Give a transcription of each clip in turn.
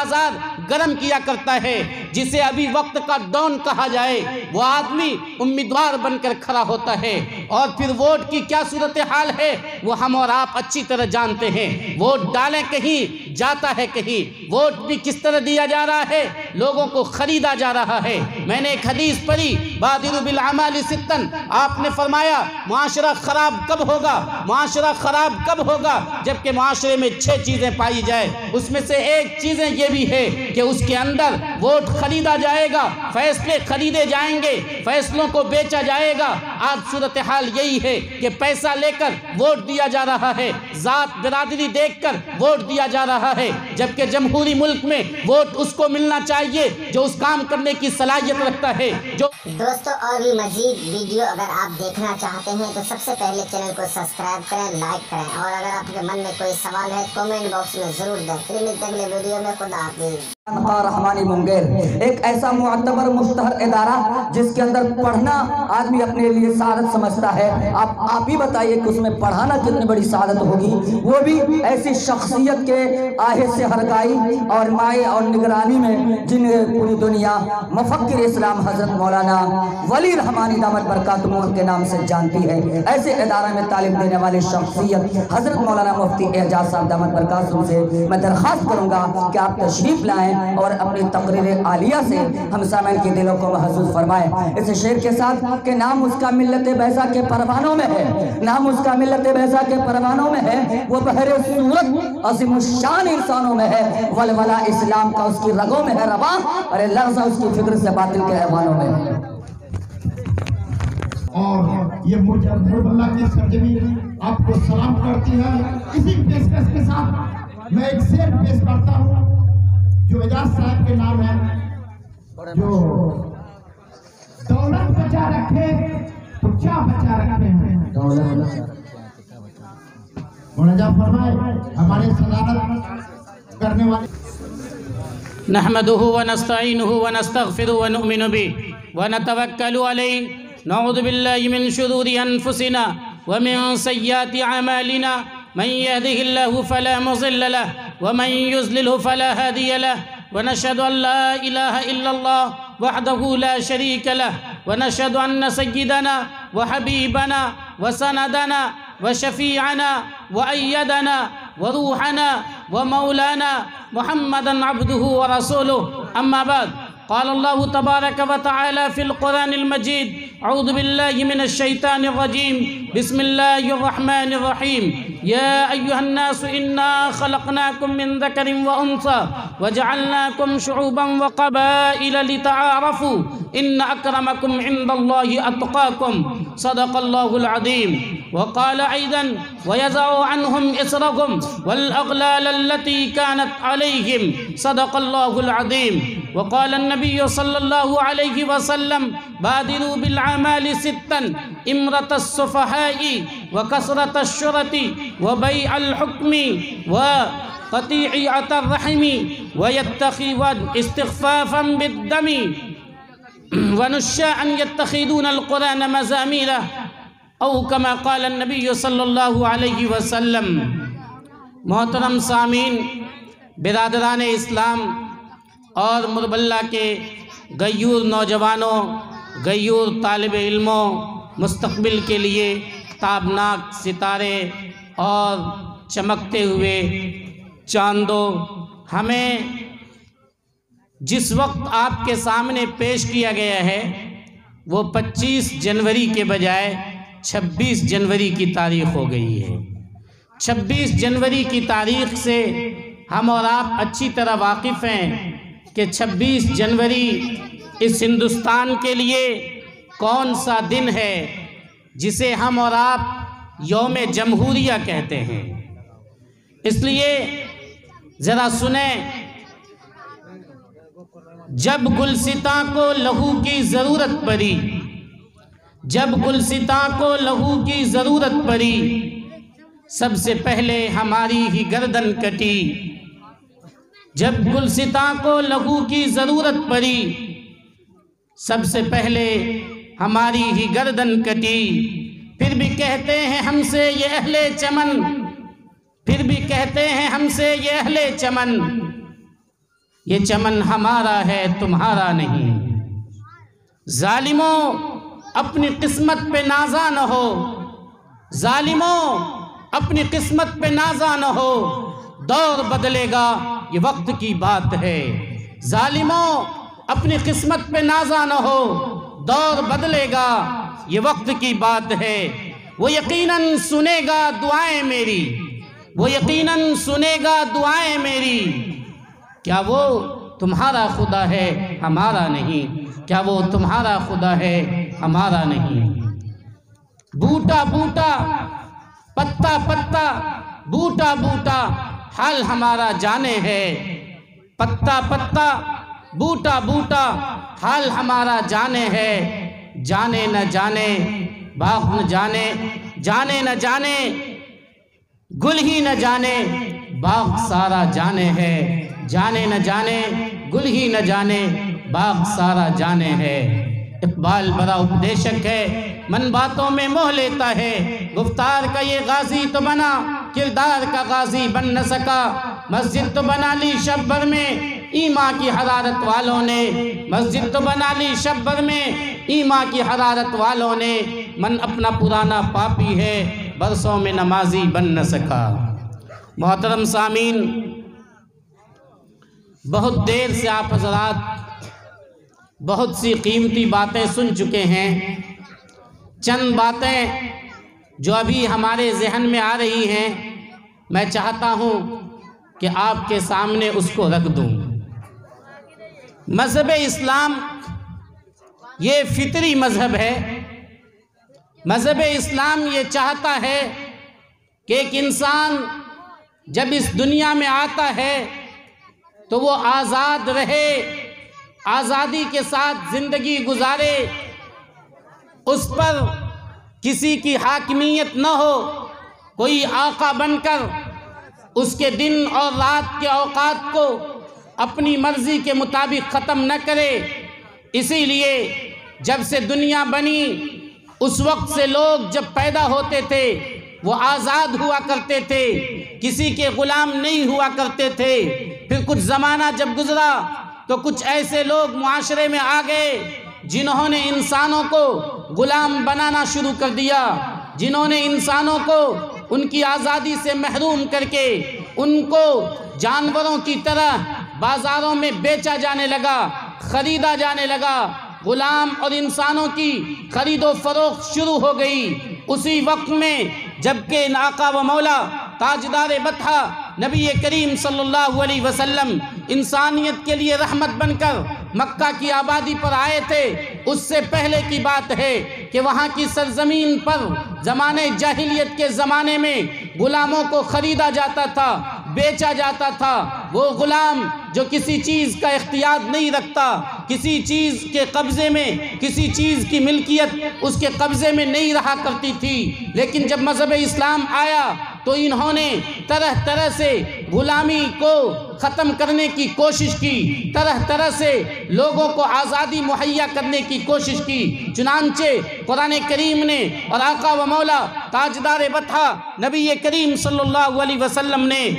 بازار گرم کیا کرتا ہے، جسے ابھی وقت کا ڈان کہا جائے، وہ آدمی امیدوار بن کر کھڑا ہوتا ہے، اور پھر ووٹ کی کیا صورتحال ہے وہ ہم اور آپ اچھی طرح جانتے ہیں۔ ووٹ ڈالیں کہیں جاتا ہے کہیں، ووٹ بھی کس طرح دیا جا رہا ہے، لوگوں کو خریدا جا رہا ہے۔ میں نے ایک حدیث پڑھی، بادروا بالاعمال ستا، آپ نے فرمایا معاشرہ خراب کب ہوگا، معاشرہ خراب کب ہوگا، جبکہ معاشرے میں 6 چیزیں پائی جائے، اس میں سے ایک چیزیں یہ بھی ہے کہ اس کے اندر ووٹ خریدا جائے گا، فیصلے خریدے جائیں گے، فیصلوں کو بیچا جائے گا۔ آج صورتحال یہی ہے کہ پیسہ لے کر ووٹ دیا جا رہا ہے، ذات برادری دیکھ کر ووٹ دیا جا رہا ہے، جبکہ جمہوری ملک میں ووٹ اس کو ملنا چاہیے جو اس کام کرنے کی صلاحیت رکھتا ہے۔ جو دوستو اور بھی مزید ویڈیو اگر آپ دیکھنا چاہتے ہیں تو سب سے پہلے چینل کو سبسکرائب کریں، لائک کریں، اور اگر آپ کے من میں کوئی سوال ہے کامنٹ باکس میں ضرور دیں۔ پھر ملتے ہیں اگلے ویڈیو میں، خدا حافظ۔ رحمانی منگر ایک ایسا معتبر مشتہر ادارہ جس کے اندر پڑھنا آدمی اپنے لیے سعادت سمجھتا ہے۔ آپ ہی بتائیے کہ اس میں پڑھانا کتنی بڑی سعادت ہوگی، وہ بھی ایسی شخصیت کے آہے سے ہرکائی اور مائع اور نگرانی میں جن پوری دنیا مفکر اسلام حضرت مولانا ولی رحمانی دامت برکاتہ کے نام سے جانتی ہے۔ ایسے ادارہ میں تعلیم دینے والے شخصیت حضرت مولانا مفتی اعجاز صاحب دامت برکاتہ سے میں درخواست کروں گا کہ آپ تشریف لائیں اور اپنی تقریر عالیہ سے ہم سامعین کے دلوں کو محظوظ فرمائیں۔ اس شعر کے ساتھ کہ نام اس کا ملت بیضا کے پروانوں میں ہے، نام اس کا ملت بیضا کے پروانوں میں ہے، وہ بحر صورت عظیم الشان انسانوں میں ہے، ولولہ اسلام کا اس کی رگوں میں ہے رواں، اور لرزہ اس کی فکر سے باطل کے ایوانوں میں ہے۔ اور یہ مجھب اللہ کی سرزمین آپ کو سلام کرتی ہے۔ اسی پیشکش کے ساتھ میں ایک شعر پیش کرتا ہوں جو اعجاز صاحب کے نام ہے، جو دولت بچا رکھے تو کیا بچا رکھے ہیں، مولانا فرمائے ہمارے صدارت کرنے والے۔ نحمده ونستعینه ونستغفره ونؤمن به ونتوکل علیہ، نعوذ باللہ من شرور انفسنا ومن سیئات اعمالنا، من يهده الله فلا مضل له ومن يضلله فلا هادي له، ونشهد أن لا إله إلا الله وحده لا شريك له، ونشهد أن سيدنا وحبيبنا وسندنا وشفيعنا وأيدنا وروحنا ومولانا محمدا عبده ورسوله، أما بعد، قال الله تبارك وتعالى في القرآن المجيد، أعوذ بالله من الشيطان الرجيم، بسم الله الرحمن الرحيم، يا أيها الناس إنا خلقناكم من ذكر وأنثى وجعلناكم شعوبا وقبائل لتعارفوا إن أكرمكم عند الله أتقاكم، صدق الله العظيم۔ وقال أيضا ويزع عنهم إصرهم والأغلال التي كانت عليهم، صدق الله العظيم۔ وقال النبي صلى الله عليه وسلم بادروا بالأعمال ستا، إمرة السفهاء وكسرة الشرط وبيع الحكم وقطيعة الرحم ويتخذ استخفافا بالدم ونشاء يتخذون القرآن مزامير، او كما قال النبي صلی اللہ علیہ وسلم۔ محترم سامعین، برادران اسلام اور مربلہ کے غیور نوجوانوں، غیور طالب علموں، مستقبل کے لیے تابناک ستارے اور چمکتے ہوئے چاندوں، ہمیں جس وقت آپ کے سامنے پیش کیا گیا ہے وہ 25 جنوری کے بجائے 26 جنوری کی تاریخ ہو گئی ہے۔ 26 جنوری کی تاریخ سے ہم اور آپ اچھی طرح واقف ہیں کہ 26 جنوری اس ہندوستان کے لیے کون سا دن ہے جسے ہم اور آپ یوم جمہوریہ کہتے ہیں۔ اس لیے ذرا سنیں، جب گلستاں کو لہو کی ضرورت پڑی، جب گلستاں کو لہو کی ضرورت پڑی، سب سے پہلے ہماری ہی گردن کٹی۔ جب گلستاں کو لہو کی ضرورت پڑی، سب سے پہلے ہماری ہی گردن کٹی۔ پھر بھی کہتے ہیں ہم سے یہ اہل چمن، پھر بھی کہتے ہیں ہم سے یہ اہل چمن، یہ چمن ہمارا ہے تمہارا نہیں۔ ظالموں اپنی قسمت پہ نازا نہ ہو، ظالموں اپنی قسمت پہ نازا نہ ہو، دور بدلے گا یہ وقت کی بات ہے۔ ظالموں اپنی قسمت پہ نازا نہ ہو، دور بدلے گا یہ وقت کی بات ہے۔ وہ یقیناً سنے گا دعائیں میری، وہ یقیناً سنے گا دعائیں میری۔ کیا وہ تمہارا خدا ہے ہمارا نہیں؟ کیا وہ تمہارا خدا ہے ہمارا نہیں؟ بوٹا بوٹا پتا پتا، بوٹا بوٹا حال ہمارا جانے ہے۔ پتا پتا بوٹا بوٹا حال ہمارا جانے ہے۔ جانے نہ جانے باغ نہ جانے، جانے نہ جانے گل ہی نہ جانے باغ سارا جانے ہے۔ جانے نہ جانے گل ہی نہ جانے باغ سارا جانے ہے۔ اقبال بڑا اپدیشک ہے، من باتوں میں موہ لیتا ہے۔ گفتار کا یہ غازی تو بنا، کردار کا غازی بن نہ سکا۔ مسجد تو بنا لی شب بھر میں ایمان کی حرارت والوں نے، مسجد تو بنا لی شب بھر میں ایمان کی حرارت والوں نے۔ من اپنا پرانا پاپی ہے، برسوں میں نمازی بن نہ سکا۔ محترم سامعین، بہت دیر سے آپ حضرات بہت سی قیمتی باتیں سن چکے ہیں۔ چند باتیں جو ابھی ہمارے ذہن میں آ رہی ہیں، میں چاہتا ہوں کہ آپ کے سامنے اس کو رکھ دوں۔ مذہب اسلام یہ فطری مذہب ہے۔ مذہب اسلام یہ چاہتا ہے کہ ایک انسان جب اس دنیا میں آتا ہے تو وہ آزاد رہے، آزادی کے ساتھ زندگی گزارے، اس پر کسی کی حاکمیت نہ ہو، کوئی آقا بن کر اس کے دن اور رات کے اوقات کو اپنی مرضی کے مطابق ختم نہ کرے۔ اسی لیے جب سے دنیا بنی اس وقت سے لوگ جب پیدا ہوتے تھے وہ آزاد ہوا کرتے تھے، کسی کے غلام نہیں ہوا کرتے تھے۔ پھر کچھ زمانہ جب گزرا تو کچھ ایسے لوگ معاشرے میں آ گئے جنہوں نے انسانوں کو غلام بنانا شروع کر دیا، جنہوں نے انسانوں کو ان کی آزادی سے محروم کر کے ان کو جانوروں کی طرح بازاروں میں بیچا جانے لگا، خریدا جانے لگا۔ غلام اور انسانوں کی خرید و فروخت شروع ہو گئی۔ اسی وقت میں جبکہ آقا و مولا تاجدار بطحہ نبی کریم صلی اللہ علیہ وسلم انسانیت کے لیے رحمت بن کر مکہ کی آبادی پر آئے تھے، اس سے پہلے کی بات ہے کہ وہاں کی سرزمین پر زمانے جاہلیت کے زمانے میں غلاموں کو خریدا جاتا تھا، بیچا جاتا تھا۔ وہ غلام جو کسی چیز کا اختیار نہیں رکھتا، کسی چیز کے قبضے میں، کسی چیز کی ملکیت اس کے قبضے میں نہیں رہا کرتی تھی۔ لیکن جب مذہب اسلام آیا تو انہوں نے طرح طرح سے غلامی کو ختم کرنے کی کوشش کی، طرح طرح سے لوگوں کو آزادی مہیا کرنے کی کوشش کی۔ چنانچہ قرآن کریم نے اور آقا و مولا تاجدار بطحہ نبی کریم صلی اللہ علیہ وسلم نے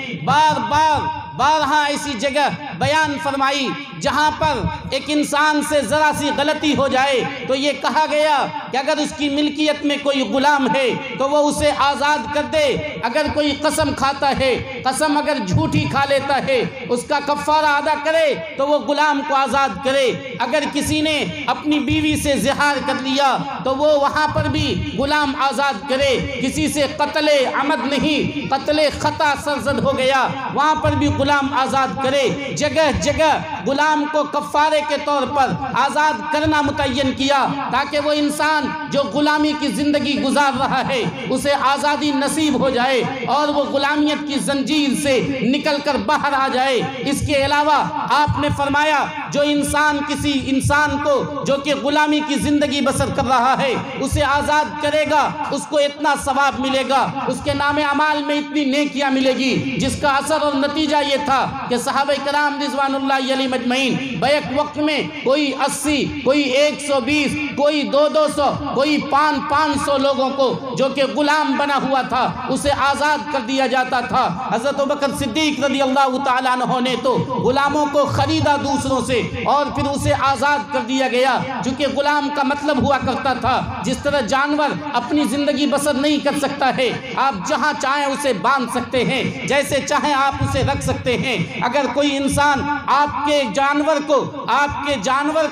بارہا ایسی جگہ بیان فرمائی جہاں پر ایک انسان سے ذرا سی غلطی ہو جائے تو یہ کہا گیا کہ اگر اس کی ملکیت میں کوئی غلام ہے تو وہ اسے آزاد کر دے۔ اگر کوئی قسم کھاتا ہے، قسم اگر جھوٹی کھا لیتا ہے، اس کا کفارہ ادا کرے تو وہ غلام کو آزاد کرے۔ اگر کسی نے اپنی بیوی سے زہار کر لیا تو وہ وہاں پر بھی غلام آزاد کرے۔ کسی سے قتل عمد نہیں، قتل خطا سرزد ہو گیا، وہاں پر بھی غلام آزاد کرے۔ جگہ جگہ غلام کو کفارے کے طور پر آزاد کرنا متعین کیا تاکہ وہ انسان جو غلامی کی زندگی گزار رہا ہے اسے آزادی نصیب ہو جائے اور وہ غلامیت کی زنجیر سے نکل کر باہر آ جائے۔ اس کے علاوہ آپ نے فرمایا جو انسان کسی انسان کو جو کہ غلامی کی زندگی بسر کر رہا ہے اسے آزاد کرے گا، اس کو اتنا ثواب ملے گا، اس کے نام اعمال میں اتنی نیکیاں ملے گی، جس کا اثر اور نتیجہ یہ تھا کہ صحابہ کرام رضوان اللہ علیہ علیہم اجمعین، بیک وقت میں کوئی 80، کوئی 120، کوئی 200، کوئی 500 لوگوں کو جو کہ غلام بنا ہوا تھا اسے آزاد کر دیا جاتا تھا۔ حضرت ابوبکر صدیق رضی اللہ تعالیٰ عنہ نے تو غلاموں کو خریدا دوسروں سے اور پھر اسے آزاد کر دیا گیا، چونکہ غلام کا مطلب ہوا کرتا تھا جس طرح جانور اپنی زندگی بسر نہیں کر سکتا ہے، آپ جہاں چاہیں اسے باندھ سکتے ہیں، جیسے چاہیں آپ اسے رکھ سکتے ہیں۔ اگر کوئی انسان آپ کے جانور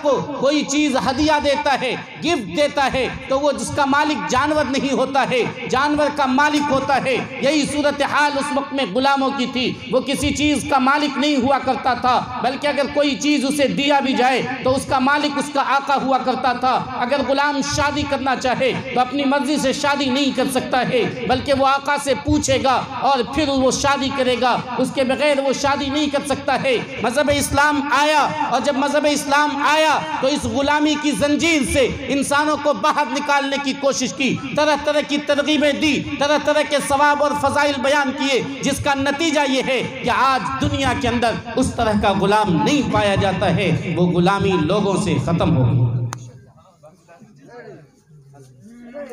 کو کوئی چیز ہدیہ دیتا ہے، گفٹ دیتا ہے، تو وہ جس کا مالک جانور نہیں ہوتا ہے، جانور کا مالک ہوتا ہے۔ یہی صورتحال اس وقت میں غلاموں کی تھی، وہ کسی چیز کا مالک نہیں ہوا کرتا تھا، بلکہ اگر کوئی چیز اسے دیا بھی جائے تو اس کا مالک اس کا آقا ہوا کرتا تھا۔ اگر غلام شادی کرنا چاہے تو اپنی مرضی سے شادی نہیں کر سکتا ہے، بلکہ وہ آقا سے پوچھے گا اور پھر وہ شادی کرے گا، اس کے بغیر وہ شادی نہیں کر سکتا ہے۔ مذہب اسلام آیا، اور جب مذہب اسلام آیا تو اس غلامی کی زنجیر سے انسانوں کو باہر نکالنے کی کوشش کی، طرح طرح کی ترغیبیں دی، طرح طرح کے ثواب اور فضائل بیان کیے، جس کا نتیجہ یہ ہے کہ آج دنیا کے اندر اس طرح کا غلام نہیں پایا جاتا ہے، وہ غلامی لوگوں سے ختم ہو گئی۔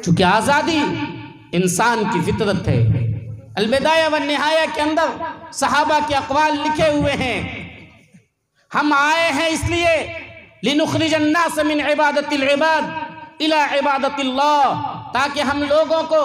چونکہ آزادی انسان کی فطرت ہے۔ البدایہ والنہایہ کے اندر صحابہ کے اقوال لکھے ہوئے ہیں، ہم آئے ہیں اس لیے لنخرج الناس من عبادت العباد الى عبادت اللہ، تاکہ ہم لوگوں کو،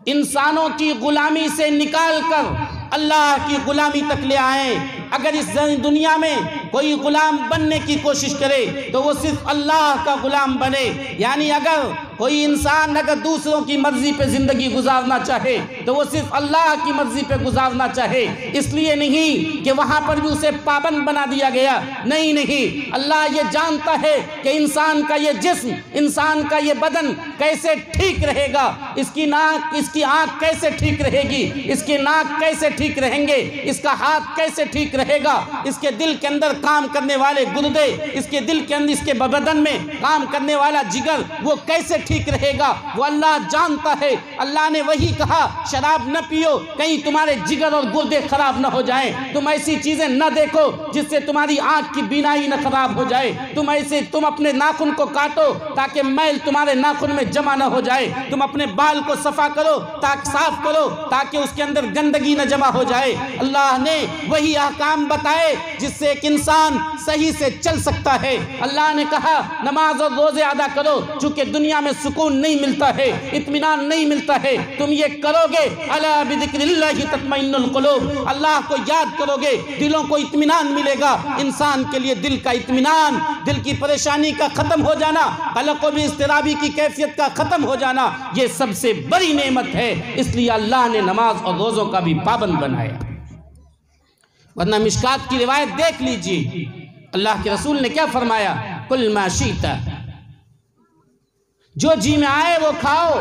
انسانوں کی غلامی سے نکال کر اللہ کی غلامی تک لے آئیں۔ اگر اس دنیا میں کوئی غلام بننے کی کوشش کرے تو وہ صرف اللہ کا غلام بنے، یعنی اگر کوئی انسان دوسروں کی مرضی پہ زندگی گزارنا چاہے تو وہ صرف اللہ کی مرضی پہ گزارنا چاہے، اس لیے نہیں کہ وہاں پر بھی اسے پابند بنا دیا گیا، نہیں، اللہ یہ جانتا ہے کہ انسان کا یہ جسم، انسان کا یہ بدن کیسے ٹھیک رہے گا، اس کی آنکھ کیسے ٹھیک رہے گی، اس کی ناک کیسے ٹھیک رہیں گے، اس کا ہاتھ کیسے ٹھیک رہے گا، اس کے دل کے اندر کام کرنے والے گردے، اس کے دل کے اندر، اس کے بدن میں کام کرنے والا جگر، وہ کیسے ٹھیک رہے گا، وہ اللہ جانتا ہے۔ اللہ نے وہی کہا شراب نہ پیو کہیں تمہارے جگر اور گردے خراب نہ ہو جائیں، تم ایسی چیزیں نہ دیکھو جس سے تمہاری آنکھ کی بینائی نہ خراب ہو جائے، تم اپنے ناخن کو کاٹو تاکہ میل تمہارے ناخن میں جمع نہ ہو جائے، تم اپنے بال کو صاف کرو تاکہ اس کے اندر گندگی نہ جمع ہو جائے۔ اللہ نے وہی احکام بتائے جس سے ایک انسان صحیح سے چل سکتا ہے۔ اللہ نے کہا نماز اور روزے ادا کرو، چونکہ دنیا میں سکون نہیں ملتا ہے، اطمینان نہیں ملتا ہے، تم یہ کرو گے الا بذکر اللہ تطمئن القلوب، اللہ کو یاد کرو گے دلوں کو اطمینان ملے گا۔ انسان کے لیے دل کا اطمینان، دل کی پریشانی کا ختم ہو جانا، قلق و اضطرابی کی کیفیت کا ختم ہو جانا، یہ سب سے بڑی نعمت ہے، اس لیے اللہ نے نماز اور روزوں کا بھی پابند بنایا۔ ورنہ مشکات کی روایت دیکھ لیجیے، اللہ کے رسول نے کیا فرمایا، کل ما شئت، جو جی میں آئے وہ کھاؤ،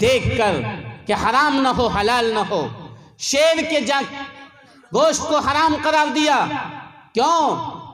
دیکھ کر کہ حرام نہ ہو حلال نہ ہو۔ شیر کے گوشت کو حرام قرار دیا، کیوں؟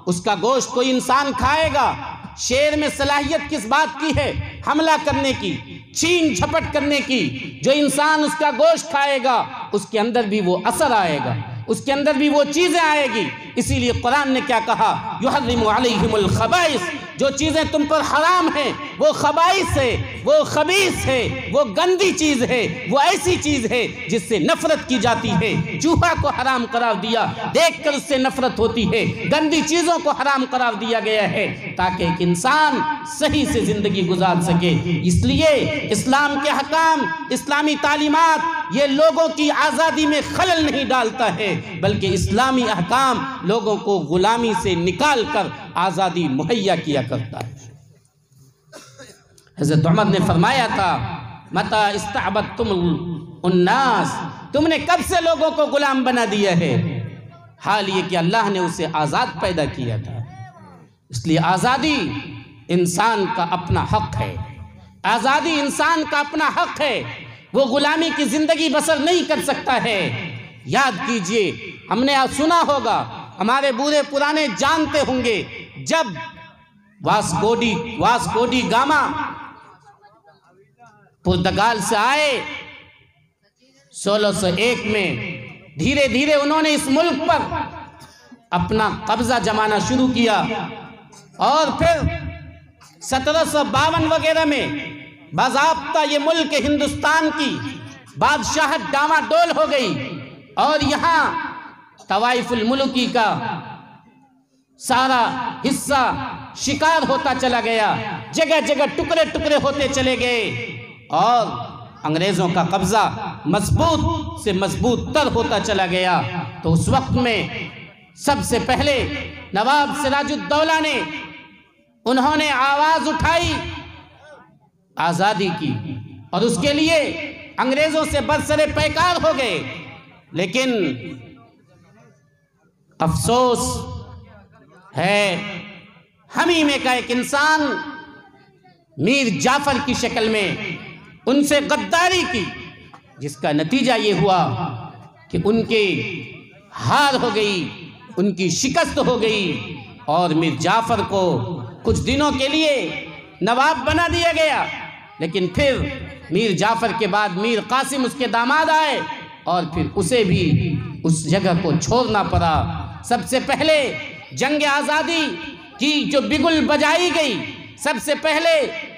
اس کا گوشت کوئی انسان کھائے گا، شیر میں صلاحیت کس بات کی ہے؟ حملہ کرنے کی، چھین جھپٹ کرنے کی۔ جو انسان اس کا گوشت کھائے گا اس کے اندر بھی وہ اثر آئے گا، اس کے اندر بھی وہ چیزیں آئے گی۔ اسی لیے قرآن نے کیا کہا، یحرم علیہم الخبائث، جو چیزیں تم پر حرام ہیں وہ خبائث ہے، وہ خبیث ہے، وہ گندی چیز ہے، وہ ایسی چیز ہے جس سے نفرت کی جاتی ہے۔ جوہا کو حرام قرار دیا، دیکھ کر اس سے نفرت ہوتی ہے۔ گندی چیزوں کو حرام قرار دیا گیا ہے تاکہ ایک انسان صحیح سے زندگی گزار سکے۔ اس لیے اسلام کے حکام، اسلامی تعلیمات یہ لوگوں کی آزادی میں خلل نہیں ڈالتا ہے، بلکہ اسلامی احکام لوگوں کو غلامی سے نکال کر آزادی مہیا کیا کرتا ہے۔ حضرت عمر نے فرمایا تھا، متی استعبدتم الناس، تم نے کب سے لوگوں کو غلام بنا دیا ہے؟ حال یہ کہ اللہ نے اسے آزاد پیدا کیا تھا۔ اس لیے آزادی انسان کا اپنا حق ہے، آزادی انسان کا اپنا حق ہے، وہ غلامی کی زندگی بسر نہیں کر سکتا ہے۔ یاد کیجئے، ہم نے سنا ہوگا، ہمارے بوڑھے پرانے جانتے ہوں گے، جب واسکو ڈی گاما پرتگال سے آئے 1601 میں، دھیرے دھیرے انہوں نے اس ملک پر اپنا قبضہ جمانا شروع کیا، اور پھر 1752 وغیرہ میں باضابطہ یہ ملک ہندوستان کی بادشاہت ڈاواڈول ہو گئی، اور یہاں طوائف الملکی کا سارا حصہ شکار ہوتا چلا گیا، جگہ جگہ ٹکڑے ٹکڑے ہوتے چلے گئے، اور انگریزوں کا قبضہ مضبوط سے مضبوط تر ہوتا چلا گیا۔ تو اس وقت میں سب سے پہلے نواب سراج الدولہ نے انہوں نے آواز اٹھائی آزادی کی، اور اس کے لیے انگریزوں سے برسر پیکار ہو گئے، لیکن افسوس ہے حمیمے کا ایک انسان میر جعفر کی شکل میں ان سے غداری کی، جس کا نتیجہ یہ ہوا کہ ان کی ہار ہو گئی، ان کی شکست ہو گئی، اور میر جعفر کو کچھ دنوں کے لیے نواب بنا دیا گیا، لیکن پھر میر جعفر کے بعد میر قاسم اس کے داماد آئے، اور پھر اسے بھی اس جگہ کو چھوڑنا پڑا۔ سب سے پہلے جنگ آزادی کی جو بگل بجائی گئی، سب سے پہلے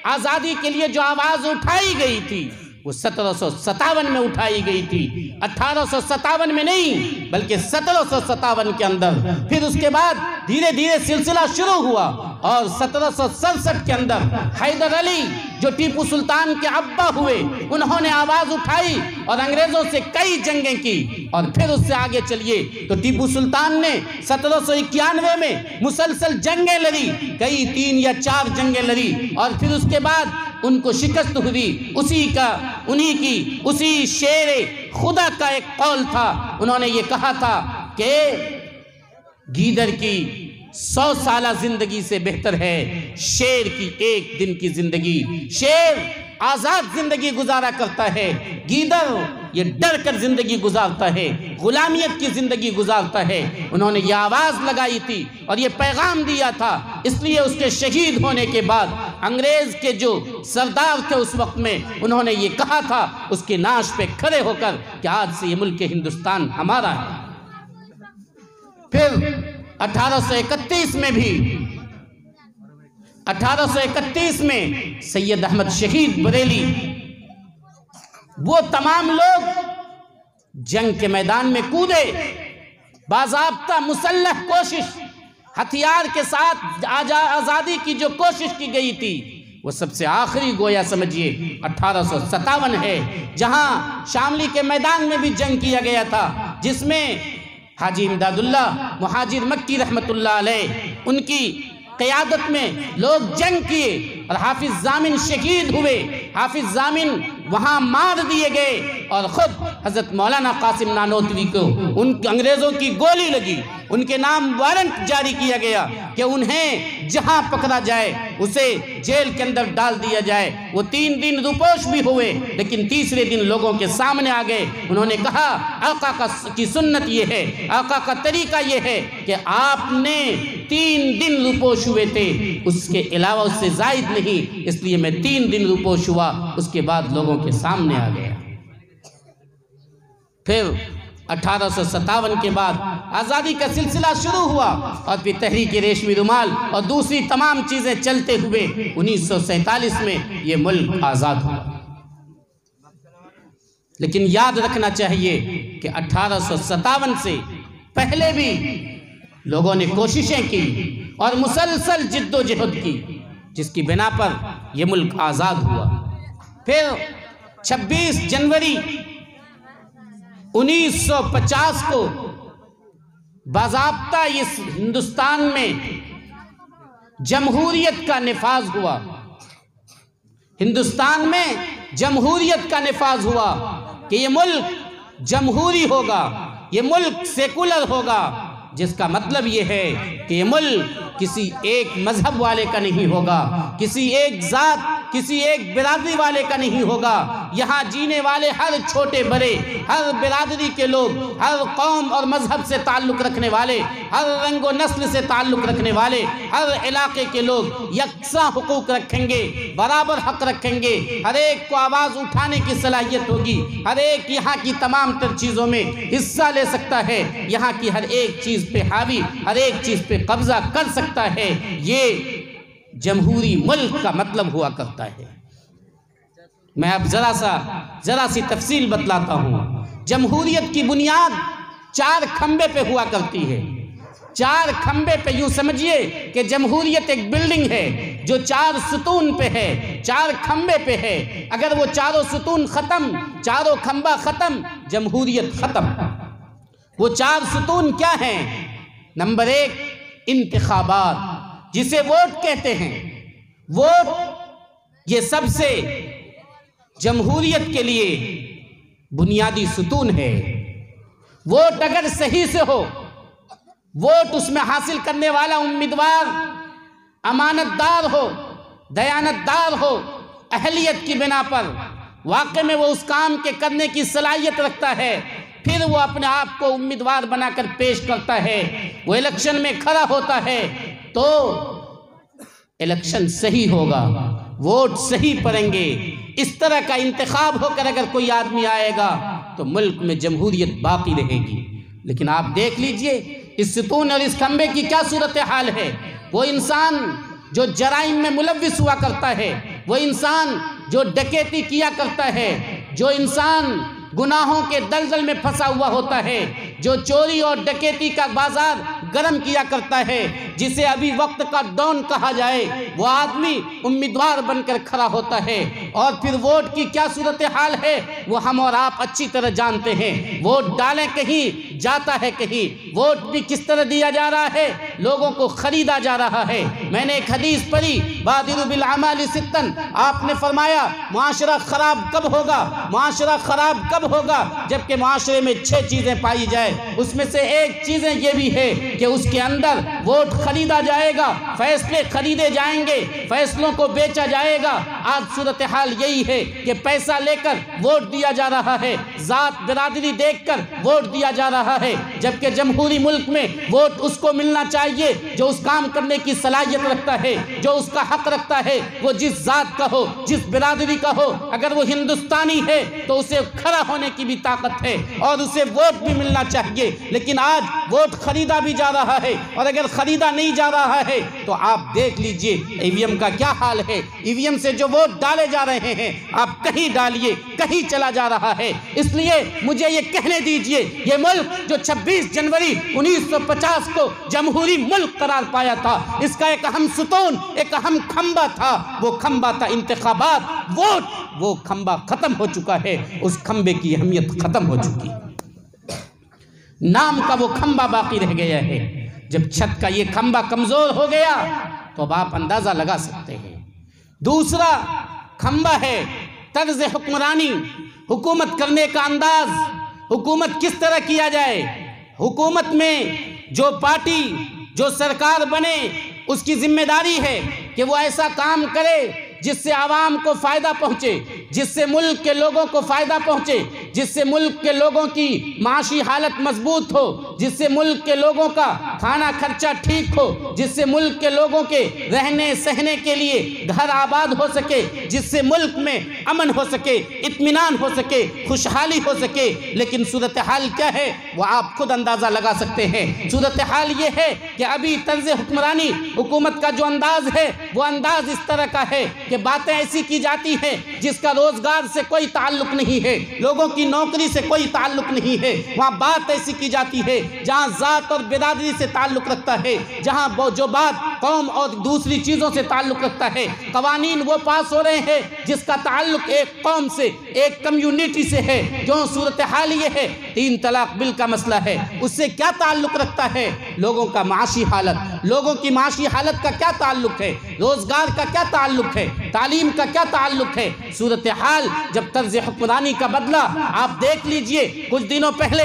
آزادی کے لیے جو آواز اٹھائی گئی تھی، وہ 1757 میں اٹھائی گئی تھی، 1857 میں نہیں بلکہ 1757 کے اندر۔ پھر اس کے بعد دھیرے دھیرے سلسلہ شروع ہوا، اور 1767 کے اندر حیدر علی جو ٹیپو سلطان کے ابا ہوئے، انہوں نے آواز اٹھائی اور انگریزوں سے کئی جنگیں کی، اور پھر اس سے آگے چلیے تو ٹیپو سلطان نے 1791 میں مسلسل جنگیں لڑی، کئی 3 یا 4 جنگیں لڑی، اور پھر اس کے بعد ان کو شکست ہوئی۔ اسی شیر خدا کا ایک قول تھا، انہوں نے یہ کہا تھا کہ گیدڑ کی 100 سالہ زندگی سے بہتر ہے شیر کی 1 دن کی زندگی۔ شیر آزاد زندگی گزارا کرتا ہے، گیدڑ یہ ڈر کر زندگی گزارتا ہے، غلامیت کی زندگی گزارتا ہے۔ انہوں نے یہ آواز لگائی تھی اور یہ پیغام دیا تھا، اس لیے اس کے شہید ہونے کے بعد انگریز کے جو سردار تھے اس وقت میں، انہوں نے یہ کہا تھا اس کے ناش پہ کھڑے ہو کر کہ آج سے یہ ملک ہندوستان ہمارا ہے۔ پھر 1831 میں بھی 1831 میں سید احمد شہید بریلی، وہ تمام لوگ جنگ کے میدان میں کودے، باضابطہ مسلح کوشش، ہتھیار کے ساتھ آزادی کی جو کوشش کی گئی تھی، وہ سب سے آخری گویا سمجھیے 1857 ہے، جہاں شاملی کے میدان میں بھی جنگ کیا گیا تھا، جس میں حاجی امداد اللہ مہاجر مکی رحمت اللہ علیہ ان کی قیادت میں لوگ جنگ کیے، اور حافظ ضامن شہید ہوئے، حافظ ضامن وہاں مار دیے گئے، اور خود حضرت مولانا قاسم نانوتوی کو ان انگریزوں کی گولی لگی، ان کے نام وارنٹ جاری کیا گیا کہ انہیں جہاں پکڑا جائے اسے جیل کے اندر ڈال دیا جائے۔ وہ 3 دن روپوش بھی ہوئے، لیکن تیسرے دن لوگوں کے سامنے آ گئے، انہوں نے کہا آقا کی سنت یہ ہے، آقا کا طریقہ یہ ہے کہ آپ نے 3 دن روپوش ہوئے تھے، اس کے علاوہ اس سے زائد نہیں، اس لیے میں 3 دن روپوش ہوا، اس کے بعد لوگوں کے سامنے آ گیا۔ پھر 1857 کے بعد آزادی کا سلسلہ شروع ہوا، اور پھر تحریک ریشمی رومال اور دوسری تمام چیزیں چلتے ہوئے 1947 میں یہ ملک آزاد ہوا۔ لیکن یاد رکھنا چاہیے کہ 1857 سے پہلے بھی لوگوں نے کوششیں کی اور مسلسل جد و جہد کی، جس کی بنا پر یہ ملک آزاد ہوا۔ پھر 26 جنوری 1950 کو باضابطہ اس ہندوستان میں جمہوریت کا نفاذ ہوا، ہندوستان میں جمہوریت کا نفاذ ہوا کہ یہ ملک جمہوری ہوگا، یہ ملک سیکولر ہوگا، جس کا مطلب یہ ہے کہ یہ ملک کسی ایک مذہب والے کا نہیں ہوگا، کسی ایک ذات، کسی ایک برادری والے کا نہیں ہوگا۔ یہاں جینے والے ہر چھوٹے بڑے، ہر برادری کے لوگ، ہر قوم اور مذہب سے تعلق رکھنے والے، ہر رنگ و نسل سے تعلق رکھنے والے، ہر علاقے کے لوگ یکساں حقوق رکھیں گے، برابر حق رکھیں گے، ہر ایک کو آواز اٹھانے کی صلاحیت ہوگی، ہر ایک یہاں کی تمام تر چیزوں میں حصہ لے سکتا ہے، یہاں کی ہر ایک چیز پہ حاوی، ہر ایک چیز پہ قبضہ کر سکتا ہے۔ یہ جمہوری ملک کا مطلب ہوا کرتا ہے۔ میں اب ذرا سی تفصیل بتلاتا ہوں۔ جمہوریت کی بنیاد 4 کھمبے پہ ہوا کرتی ہے۔ 4 کھمبے پہ، یوں سمجھیے کہ جمہوریت ایک بلڈنگ ہے جو 4 ستون پہ ہے، 4 کھمبے پہ ہے۔ اگر وہ چاروں ستون ختم، چاروں کھمبا ختم، جمہوریت ختم۔ وہ 4 ستون کیا ہیں؟ نمبر 1 انتخابات، جسے ووٹ کہتے ہیں۔ ووٹ یہ سب سے جمہوریت کے لیے بنیادی ستون ہے۔ ووٹ اگر صحیح سے ہو، ووٹ اس میں حاصل کرنے والا امیدوار امانت دار ہو، دیانت دار ہو، اہلیت کی بنا پر واقع میں وہ اس کام کے کرنے کی صلاحیت رکھتا ہے، پھر وہ اپنے آپ کو امیدوار بنا کر پیش کرتا ہے، وہ الیکشن میں کھڑا ہوتا ہے، تو الیکشن صحیح ہوگا، ووٹ صحیح پڑیں گے۔ اس طرح کا انتخاب ہو کر اگر کوئی آدمی آئے گا تو ملک میں جمہوریت باقی رہے گی۔ لیکن آپ دیکھ لیجئے اس ستون اور اس کھمبے کی کیا صورتحال ہے۔ وہ انسان جو جرائم میں ملوث ہوا کرتا ہے، وہ انسان جو ڈکیتی کیا کرتا ہے، جو انسان گناہوں کے دلدل میں پھنسا ہوا ہوتا ہے، جو چوری اور ڈکیتی کا بازار گرم کیا کرتا ہے، جسے ابھی وقت کا ڈون کہا جائے، وہ آدمی امیدوار بن کر کھڑا ہوتا ہے۔ اور پھر ووٹ کی کیا صورتحال ہے وہ ہم اور آپ اچھی طرح جانتے ہیں۔ ووٹ ڈالیں کہیں، جاتا ہے کہیں۔ ووٹ بھی کس طرح دیا جا رہا ہے؟ لوگوں کو خریدا جا رہا ہے۔ میں نے ایک حدیث پڑھی، بادروا بالاعمال ستن، آپ نے فرمایا معاشرہ خراب کب ہوگا؟ معاشرہ خراب کب ہوگا؟ جبکہ معاشرے میں 6 چیزیں پائی جائے۔ اس میں سے ایک چیزیں یہ بھی ہے کہ اس کے اندر ووٹ خریدا جائے گا، فیصلے خریدے جائیں گے، فیصلوں کو بیچا جائے گا۔ آج صورتحال یہی ہے کہ پیسہ لے کر ووٹ دیا جا رہا ہے، ذات برادری دیکھ کر ووٹ دیا جا رہا ہے، جبکہ جمہوری ملک میں ووٹ اس کو ملنا چاہیے جو اس کام کرنے کی صلاحیت رکھتا ہے، جو اس کا حق رکھتا ہے، وہ جس ذات کا ہو، جس برادری کا ہو۔ اگر وہ ہندوستانی ہے تو اسے کھڑا ہونے کی بھی طاقت ہے اور اسے ووٹ بھی ملنا چاہیے۔ لیکن آج ووٹ خریدا بھی جا رہا ہے، اور اگر خریدا نہیں جا رہا ہے تو آپ دیکھ لیجئے ای وی ایم کا کیا حال ہے۔ ای وی ایم سے جو ووٹ ڈالے جا رہے ہیں، آپ کہیں ڈالیے کہیں چلا جا رہا ہے۔ اس لیے مجھے یہ کہنے دیجئے، یہ ملک جو 26 جنوری 1950 کو جمہوری ملک قرار پایا تھا، اس کا ایک اہم ستون، ایک اہم کھمبا تھا، وہ کھمبا تھا انتخابات، ووٹ۔ وہ کھمبا ختم ہو چکا ہے، اس کھمبے کی اہمیت ختم ہو چکی، نام کا وہ کھمبا باقی رہ گیا ہے۔ جب چھت کا یہ کھمبا کمزور ہو گیا تو اب آپ اندازہ لگا سکتے ہیں۔ دوسرا کھمبا ہے طرز حکمرانی، حکومت کرنے کا انداز، حکومت کس طرح کیا جائے۔ حکومت میں جو پارٹی، جو سرکار بنے، اس کی ذمہ داری ہے کہ وہ ایسا کام کرے جس سے عوام کو فائدہ پہنچے، جس سے ملک کے لوگوں کو فائدہ پہنچے، جس سے ملک کے لوگوں کی معاشی حالت مضبوط ہو، جس سے ملک کے لوگوں کا کھانا خرچہ ٹھیک ہو، جس سے ملک کے لوگوں کے رہنے سہنے کے لیے گھر آباد ہو سکے، جس سے ملک میں امن ہو سکے، اطمینان ہو سکے، خوشحالی ہو سکے۔ لیکن صورتحال کیا ہے وہ آپ خود اندازہ لگا سکتے ہیں۔ صورتحال یہ ہے کہ ابھی طرز حکمرانی، حکومت کا جو انداز ہے وہ انداز اس طرح کا ہے کہ باتیں ایسی کی جاتی ہیں جس کا روزگار سے کوئی تعلق نہیں ہے، لوگوں کی نوکری سے کوئی تعلق نہیں ہے۔ وہاں بات ایسی کی جاتی ہے جہاں ذات اور برادری سے تعلق رکھتا ہے، جہاں جو بات قوم اور دوسری چیزوں سے تعلق رکھتا ہے۔ قوانین وہ پاس ہو رہے ہیں جس کا تعلق ایک قوم سے، ایک کمیونٹی سے ہے۔ جو صورتحال یہ ہے 3 طلاق بل کا مسئلہ ہے، اس سے کیا تعلق رکھتا ہے؟ لوگوں کا معاشی حالت، لوگوں کی معاشی حالت کا کیا تعلق ہے؟ روزگار کا کیا تعلق ہے؟ تعلیم کا کیا تعلق ہے؟ صورتحال جب طرز حکمرانی کا بدلہ، آپ دیکھ لیجئے کچھ دنوں پہلے